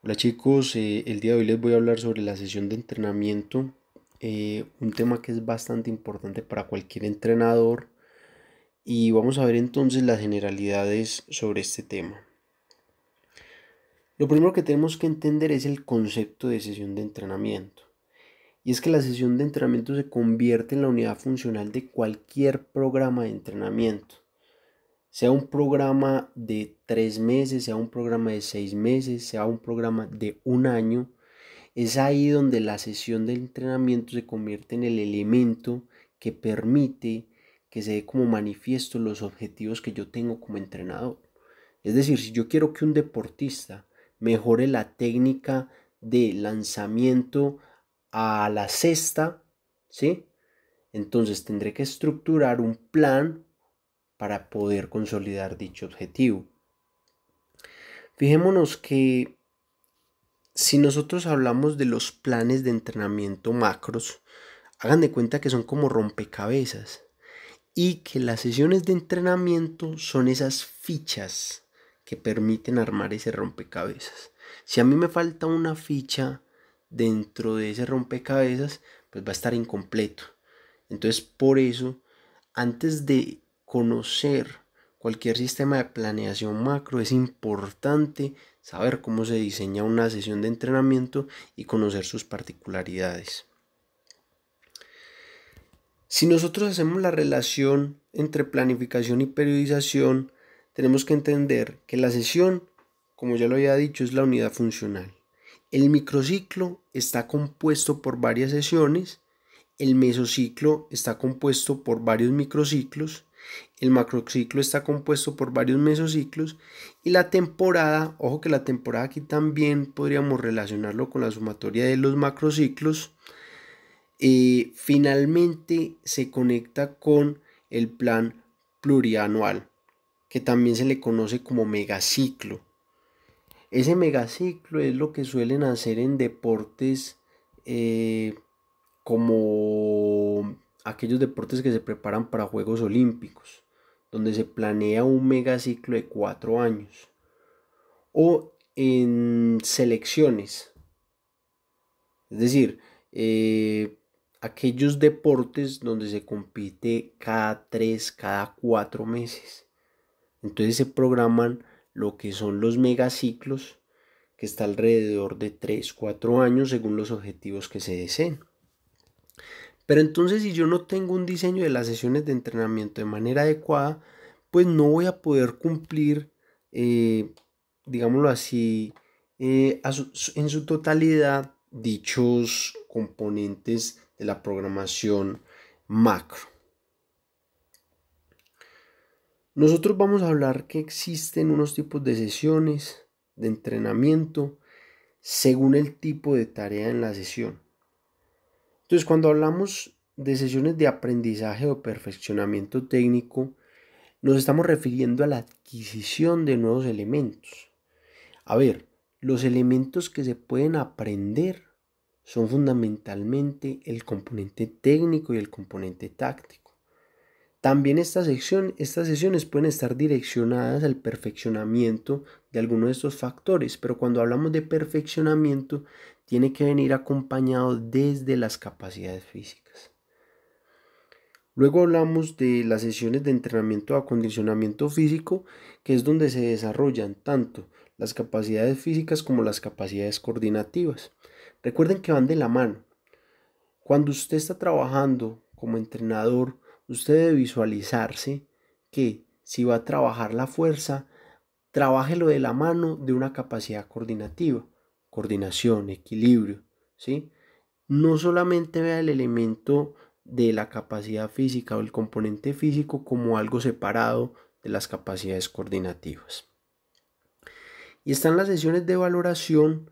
Hola chicos, el día de hoy les voy a hablar sobre la sesión de entrenamiento, un tema que es bastante importante para cualquier entrenador y vamos a ver entonces las generalidades sobre este tema. Lo primero que tenemos que entender es el concepto de sesión de entrenamiento y es que la sesión de entrenamiento se convierte en la unidad funcional de cualquier programa de entrenamiento. Sea un programa de 3 meses, sea un programa de 6 meses, sea un programa de un año. Es ahí donde la sesión de entrenamiento se convierte en el elemento que permite que se dé como manifiesto los objetivos que yo tengo como entrenador. Es decir, si yo quiero que un deportista mejore la técnica de lanzamiento a la cesta, ¿sí? Entonces tendré que estructurar un plan para poder consolidar dicho objetivo. Fijémonos que si nosotros hablamos de los planes de entrenamiento macros, hagan de cuenta que son como rompecabezas y que las sesiones de entrenamiento son esas fichas que permiten armar ese rompecabezas. Si a mí me falta una ficha dentro de ese rompecabezas, pues va a estar incompleto. Entonces, por eso, antes de conocer cualquier sistema de planeación macro, es importante saber cómo se diseña una sesión de entrenamiento y conocer sus particularidades. Si nosotros hacemos la relación entre planificación y periodización, tenemos que entender que la sesión, como ya lo había dicho, es la unidad funcional. El microciclo está compuesto por varias sesiones, el mesociclo está compuesto por varios microciclos, el macrociclo está compuesto por varios mesociclos y la temporada, ojo que la temporada aquí también podríamos relacionarlo con la sumatoria de los macrociclos, finalmente se conecta con el plan plurianual, que también se le conoce como megaciclo. Ese megaciclo es lo que suelen hacer en deportes como aquellos deportes que se preparan para Juegos Olímpicos, donde se planea un megaciclo de 4 años. O en selecciones, es decir, aquellos deportes donde se compite cada 3, cada 4 meses. Entonces se programan lo que son los megaciclos, que está alrededor de 3, 4 años según los objetivos que se deseen. Pero entonces si yo no tengo un diseño de las sesiones de entrenamiento de manera adecuada, pues no voy a poder cumplir, digámoslo así, en su totalidad dichos componentes de la programación macro. Nosotros vamos a hablar que existen unos tipos de sesiones de entrenamiento según el tipo de tarea en la sesión. Entonces, cuando hablamos de sesiones de aprendizaje o perfeccionamiento técnico, nos estamos refiriendo a la adquisición de nuevos elementos. A ver, los elementos que se pueden aprender son fundamentalmente el componente técnico y el componente táctico. También estas sesiones pueden estar direccionadas al perfeccionamiento de alguno de estos factores, pero cuando hablamos de perfeccionamiento, tiene que venir acompañado desde las capacidades físicas. Luego hablamos de las sesiones de entrenamiento o acondicionamiento físico, que es donde se desarrollan tanto las capacidades físicas como las capacidades coordinativas. Recuerden que van de la mano. Cuando usted está trabajando como entrenador, usted debe visualizarse que si va a trabajar la fuerza, trabájelo de la mano de una capacidad coordinativa, coordinación, equilibrio, ¿sí? No solamente vea el elemento de la capacidad física o el componente físico como algo separado de las capacidades coordinativas. Y están las sesiones de valoración,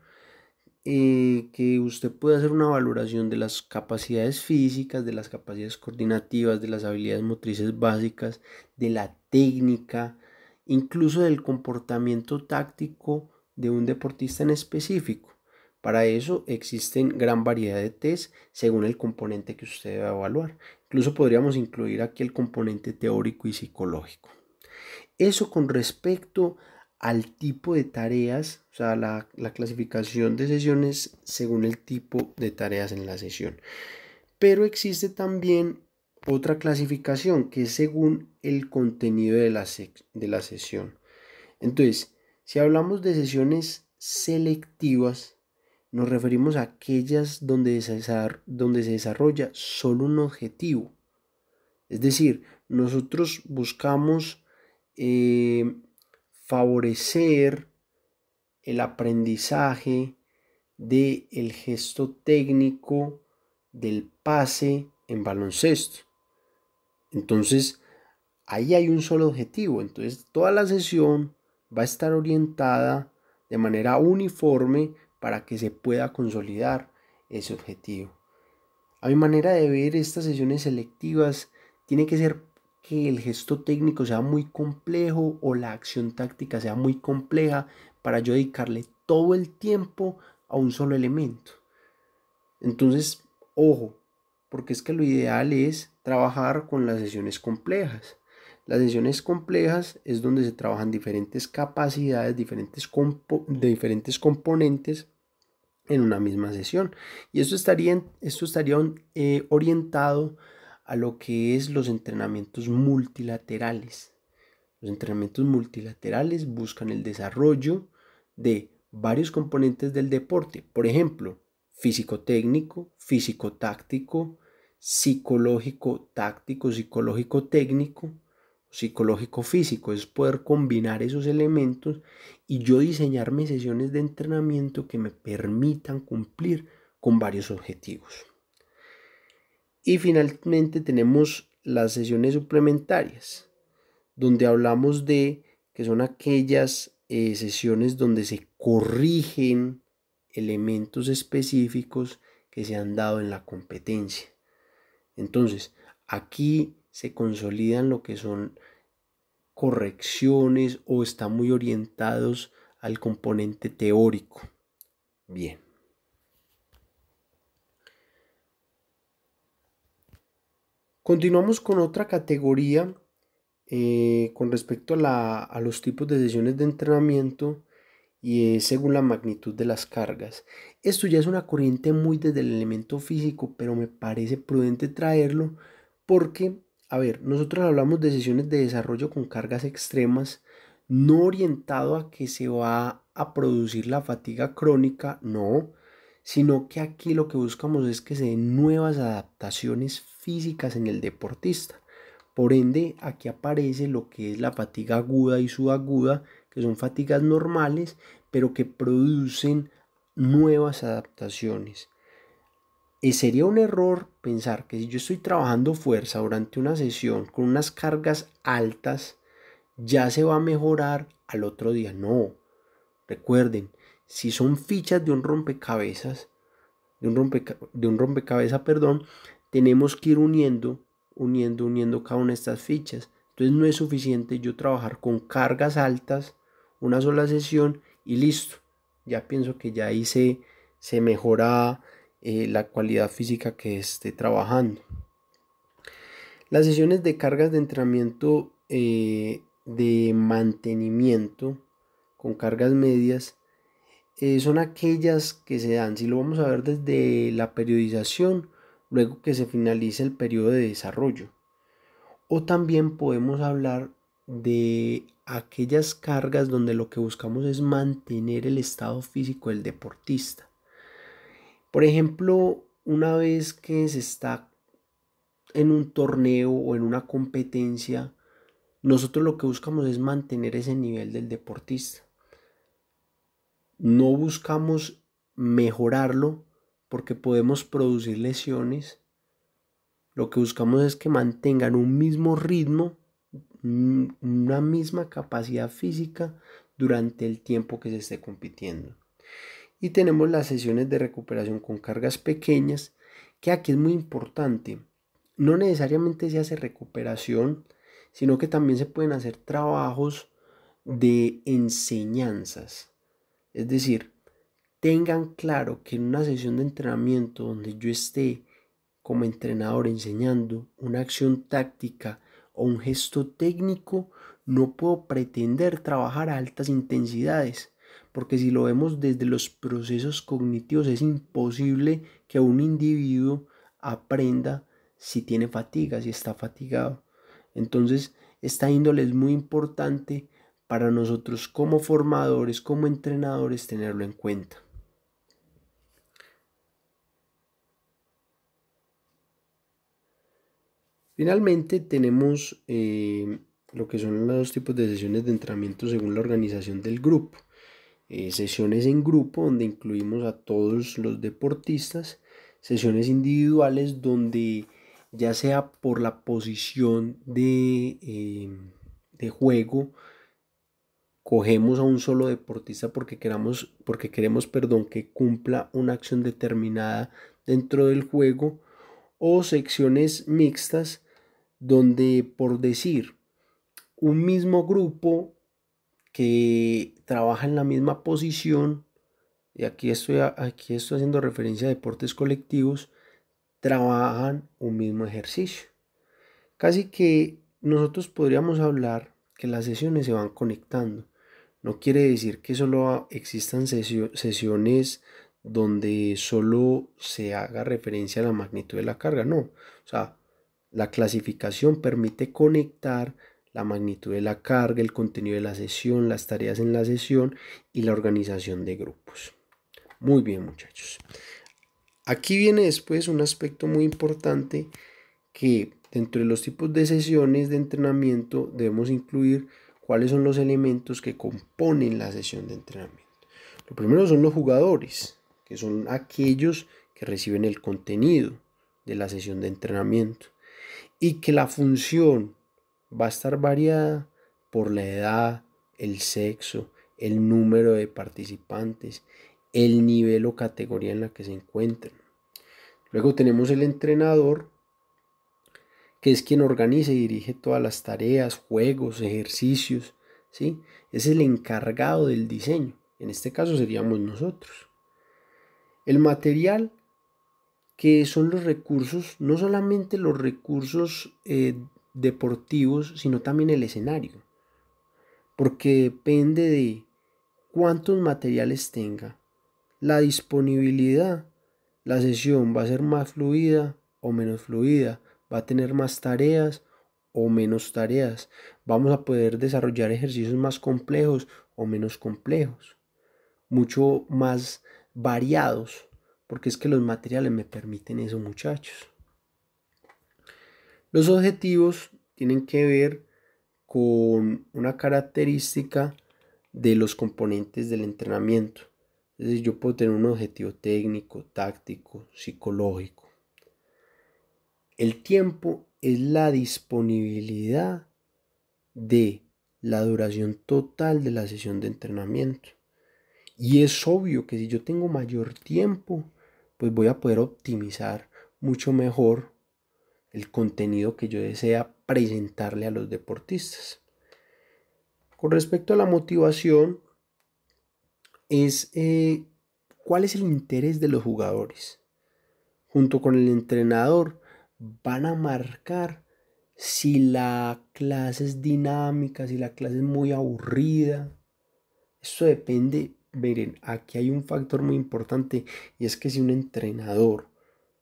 que usted puede hacer una valoración de las capacidades físicas, de las capacidades coordinativas, de las habilidades motrices básicas, de la técnica, incluso del comportamiento táctico de un deportista en específico. Para eso existen gran variedad de test según el componente que usted va a evaluar. Incluso podríamos incluir aquí el componente teórico y psicológico. Eso con respecto al tipo de tareas, o sea, la clasificación de sesiones según el tipo de tareas en la sesión. Pero existe también otra clasificación que es según el contenido de la sesión. Entonces, si hablamos de sesiones selectivas, nos referimos a aquellas donde se desarrolla solo un objetivo. Es decir, nosotros buscamos favorecer el aprendizaje del gesto técnico del pase en baloncesto. Entonces, ahí hay un solo objetivo. Entonces, toda la sesión va a estar orientada de manera uniforme para que se pueda consolidar ese objetivo. A mi manera de ver, estas sesiones selectivas tiene que ser que el gesto técnico sea muy complejo o la acción táctica sea muy compleja para yo dedicarle todo el tiempo a un solo elemento. Entonces, ojo, porque es que lo ideal es trabajar con las sesiones complejas. Las sesiones complejas es donde se trabajan diferentes capacidades, de diferentes componentes en una misma sesión. Y esto estaría orientado a lo que es los entrenamientos multilaterales. Los entrenamientos multilaterales buscan el desarrollo de varios componentes del deporte. Por ejemplo, físico-técnico, físico-táctico, psicológico-táctico, psicológico-técnico, psicológico-físico. Es poder combinar esos elementos y yo diseñarme sesiones de entrenamiento que me permitan cumplir con varios objetivos. Y finalmente tenemos las sesiones suplementarias, donde hablamos de que son aquellas sesiones donde se corrigen elementos específicos que se han dado en la competencia. Entonces, aquí se consolidan lo que son correcciones o están muy orientados al componente teórico. Bien. Continuamos con otra categoría con respecto a los tipos de sesiones de entrenamiento y es según la magnitud de las cargas. Esto ya es una corriente muy desde el elemento físico, pero me parece prudente traerlo porque, a ver, nosotros hablamos de sesiones de desarrollo con cargas extremas, no orientado a que se va a producir la fatiga crónica, no, sino que aquí lo que buscamos es que se den nuevas adaptaciones físicas en el deportista. Por ende, aquí aparece lo que es la fatiga aguda y subaguda, que son fatigas normales, pero que producen nuevas adaptaciones. Y sería un error pensar que si yo estoy trabajando fuerza durante una sesión con unas cargas altas, ya se va a mejorar al otro día. No, recuerden, si son fichas de un rompecabezas, perdón, tenemos que ir uniendo cada una de estas fichas. Entonces no es suficiente yo trabajar con cargas altas, una sola sesión y listo. Ya pienso que ya ahí se mejora la calidad física que esté trabajando. Las sesiones de cargas de entrenamiento de mantenimiento con cargas medias son aquellas que se dan, si lo vamos a ver desde la periodización, luego que se finalice el periodo de desarrollo. O también podemos hablar de aquellas cargas donde lo que buscamos es mantener el estado físico del deportista. Por ejemplo, una vez que se está en un torneo o en una competencia, nosotros lo que buscamos es mantener ese nivel del deportista. No buscamos mejorarlo porque podemos producir lesiones. Lo que buscamos es que mantengan un mismo ritmo, una misma capacidad física durante el tiempo que se esté compitiendo. Y tenemos las sesiones de recuperación con cargas pequeñas, que aquí es muy importante. No necesariamente se hace recuperación, sino que también se pueden hacer trabajos de enseñanzas. Es decir, tengan claro que en una sesión de entrenamiento donde yo esté como entrenador enseñando una acción táctica o un gesto técnico, no puedo pretender trabajar a altas intensidades, porque si lo vemos desde los procesos cognitivos es imposible que un individuo aprenda si tiene fatiga, si está fatigado. Entonces, esta índole es muy importante para nosotros como formadores, como entrenadores, tenerlo en cuenta. Finalmente tenemos lo que son los tipos de sesiones de entrenamiento según la organización del grupo. Sesiones en grupo donde incluimos a todos los deportistas, sesiones individuales donde ya sea por la posición de juego, cogemos a un solo deportista porque queremos, perdón, que cumpla una acción determinada dentro del juego, o secciones mixtas donde, por decir, un mismo grupo que trabaja en la misma posición, y aquí estoy haciendo referencia a deportes colectivos, trabajan un mismo ejercicio. Casi que nosotros podríamos hablar que las sesiones se van conectando. No quiere decir que solo existan sesiones donde solo se haga referencia a la magnitud de la carga, no. O sea, la clasificación permite conectar la magnitud de la carga, el contenido de la sesión, las tareas en la sesión y la organización de grupos. Muy bien, muchachos. Aquí viene después un aspecto muy importante, que dentro de los tipos de sesiones de entrenamiento debemos incluir cuáles son los elementos que componen la sesión de entrenamiento. Lo primero son los jugadores, que son aquellos que reciben el contenido de la sesión de entrenamiento, y que la función va a estar variada por la edad, el sexo, el número de participantes, el nivel o categoría en la que se encuentren. Luego tenemos el entrenador, que es quien organiza y dirige todas las tareas, juegos, ejercicios, ¿sí? Es el encargado del diseño. En este caso seríamos nosotros. El material, que son los recursos, no solamente los recursos deportivos, sino también el escenario, porque depende de cuántos materiales tenga, la disponibilidad, la sesión va a ser más fluida o menos fluida, va a tener más tareas o menos tareas, vamos a poder desarrollar ejercicios más complejos o menos complejos, mucho más variados, porque es que los materiales me permiten eso, muchachos. Los objetivos tienen que ver con una característica de los componentes del entrenamiento. Es decir, yo puedo tener un objetivo técnico, táctico, psicológico. El tiempo es la disponibilidad de la duración total de la sesión de entrenamiento. Y es obvio que si yo tengo mayor tiempo, pues voy a poder optimizar mucho mejor el contenido que yo desea presentarle a los deportistas. Con respecto a la motivación, es cuál es el interés de los jugadores. Junto con el entrenador van a marcar si la clase es dinámica, si la clase es muy aburrida. Esto depende. Miren, aquí hay un factor muy importante, y es que si un entrenador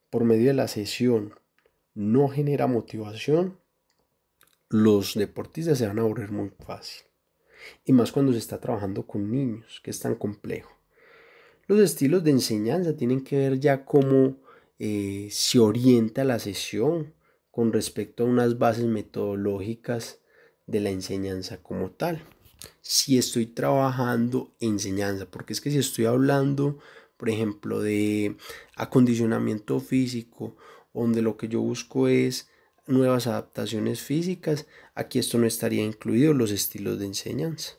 por medio de la sesión no genera motivación, los deportistas se van a aburrir muy fácil. Y más cuando se está trabajando con niños, que es tan complejo. Los estilos de enseñanza tienen que ver ya cómo se orienta la sesión con respecto a unas bases metodológicas de la enseñanza como tal. Si estoy trabajando enseñanza, porque es que si estoy hablando, por ejemplo, de acondicionamiento físico, donde lo que yo busco es nuevas adaptaciones físicas, aquí esto no estaría incluido, los estilos de enseñanza.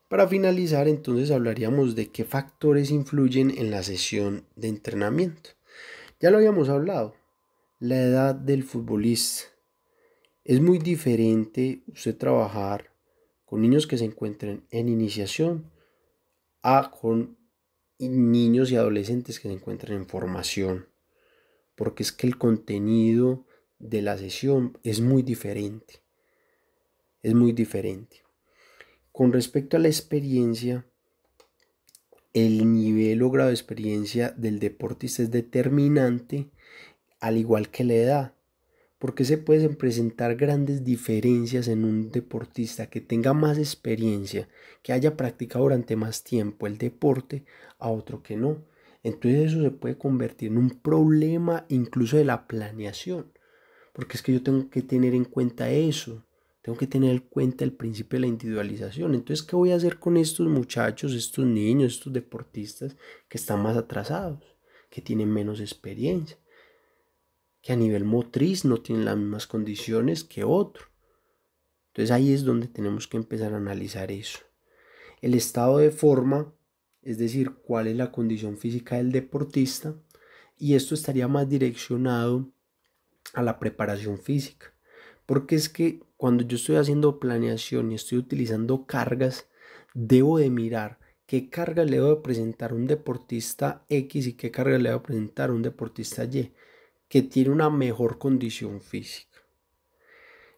Para finalizar, entonces hablaríamos de qué factores influyen en la sesión de entrenamiento. Ya lo habíamos hablado, la edad del futbolista. Es muy diferente usted trabajar con niños que se encuentren en iniciación a con niños y adolescentes que se encuentran en formación, porque es que el contenido de la sesión es muy diferente. Es muy diferente. Con respecto a la experiencia, el nivel o grado de experiencia del deportista es determinante, al igual que la edad, porque se pueden presentar grandes diferencias en un deportista que tenga más experiencia, que haya practicado durante más tiempo el deporte, a otro que no. Entonces eso se puede convertir en un problema incluso de la planeación, porque es que yo tengo que tener en cuenta eso. Tengo que tener en cuenta el principio de la individualización. Entonces, ¿qué voy a hacer con estos muchachos, estos niños, estos deportistas que están más atrasados, que tienen menos experiencia, que a nivel motriz no tienen las mismas condiciones que otro? Entonces ahí es donde tenemos que empezar a analizar eso. El estado de forma, es decir, cuál es la condición física del deportista, y esto estaría más direccionado a la preparación física. Porque es que cuando yo estoy haciendo planeación y estoy utilizando cargas, debo de mirar qué carga le debo de presentar a un deportista X y qué carga le debo presentar a un deportista Y, que tiene una mejor condición física.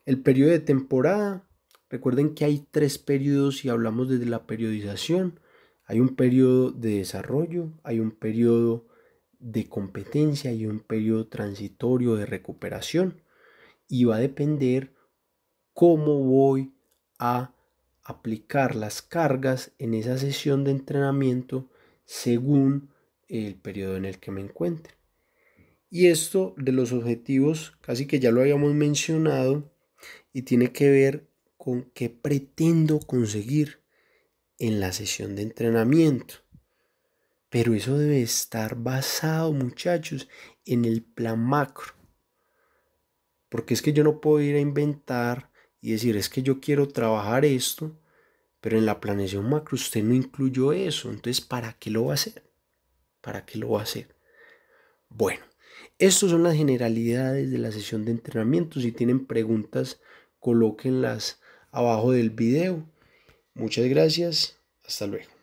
El periodo de temporada, recuerden que hay 3 periodos si hablamos desde la periodización. Hay un periodo de desarrollo, hay un periodo de competencia y un periodo transitorio de recuperación. Y va a depender cómo voy a aplicar las cargas en esa sesión de entrenamiento según el periodo en el que me encuentre. Y esto de los objetivos casi que ya lo habíamos mencionado y tiene que ver con qué pretendo conseguir en la sesión de entrenamiento. Pero eso debe estar basado, muchachos, en el plan macro. Porque es que yo no puedo ir a inventar y decir, es que yo quiero trabajar esto, pero en la planeación macro usted no incluyó eso. Entonces, ¿para qué lo va a hacer? ¿Para qué lo va a hacer? Bueno, estas son las generalidades de la sesión de entrenamiento. Si tienen preguntas, colóquenlas abajo del video. Muchas gracias. Hasta luego.